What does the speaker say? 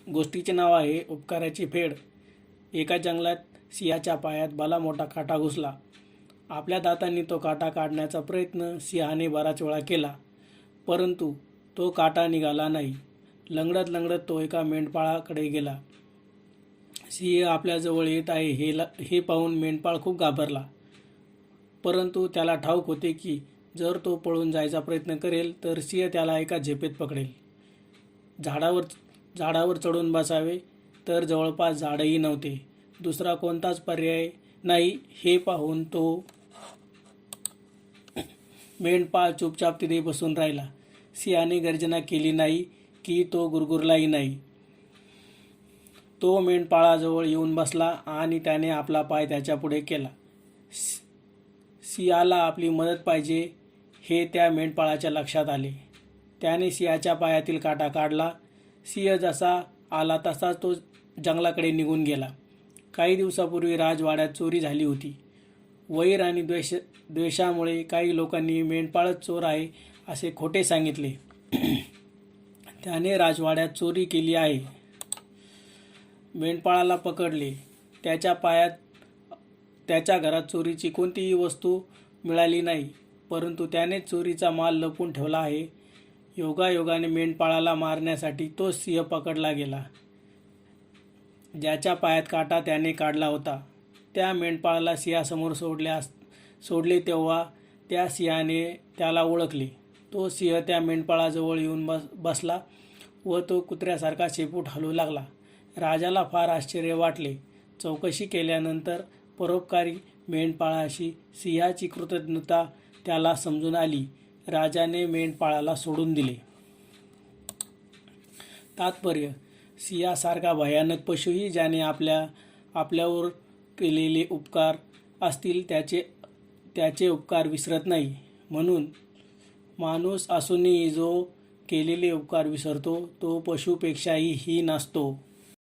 गोष्टीचे नाव आहे उपकाराची फेड. एका जंगलात सिंहाच्या पायात भला मोठा काटा घुसला. आपल्या दातांनी तो काटा काढण्याचा प्रयत्न सिंहाने बराच वेळा केला, परंतु तो काटा निघाला नाही. लंगडत लंगडत तो एका मेंढपाळाकडे गेला. सिंह आपल्याजवळ येत आहे हे पाहून मेंढपाळ खूप घाबरला, परंतु त्याला ठाऊक होते की जर तो पळून जायचा प्रयत्न करेल तर सिंह त्याला एका झेपेत पकडेल. झाडावर चढून बसावे तर जवळपास झाडही नव्हते. दुसरा कोणताच पर्याय नाही हे पाहून तो मेंढपाळ चुपचाप तिथे बसून राहिला. सिंहाने गर्जना केली नाही की तो गुरगुरलाही नाही. तो मेंढपाळाजवळ येऊन बसला आणि त्याने आपला पाय त्याच्यापुढे केला. सिंहाला आपली मदत पाहिजे हे त्या मेंढपाळाच्या लक्षात आले. त्याने सिंहाच्या पायातील काटा काढला. सिंह जसा आला तसाच तो जंगलाकडे निघून गेला. काही दिवसापूर्वी राजवाड्यात चोरी झाली होती. वैर आणि द्वेषामुळे काही लोकांनी मेंढपाळच चोर आहे असे खोटे सांगितले. त्याने राजवाड्यात चोरी केली आहे. मेंढपाळाला पकडले. त्याच्या घरात चोरीची कोणतीही वस्तू मिळाली नाही, परंतु त्याने चोरीचा माल लपवून ठेवला आहे. योगायोगाने मेंढपाळाला मारण्यासाठी तो सिंह पकडला गेला. ज्याच्या पायात काटा त्याने काढला होता त्या मेंढपाळाला सिंहासमोर सोडले तेव्हा त्या सिंहाने त्याला ओळखले. तो सिंह त्या मेंढपाळाजवळ येऊन बसला व तो कुत्र्यासारखा शेपूट हलवू लागला. राजाला फार आश्चर्य वाटले. चौकशी केल्यानंतर परोपकारी मेंढपाळाशी सिंहाची कृतज्ञता त्याला समजून आली. राजाने मेंढपाळाला सोडून दिले. तात्पर्य: सिंहासारखा भयानक पशुही ज्याने आपल्यावर केलेले उपकार असतील त्याचे उपकार विसरत नाही. म्हणून माणूस असूनही जो केलेले उपकार विसरतो तो पशुपेक्षाही हीन असतो.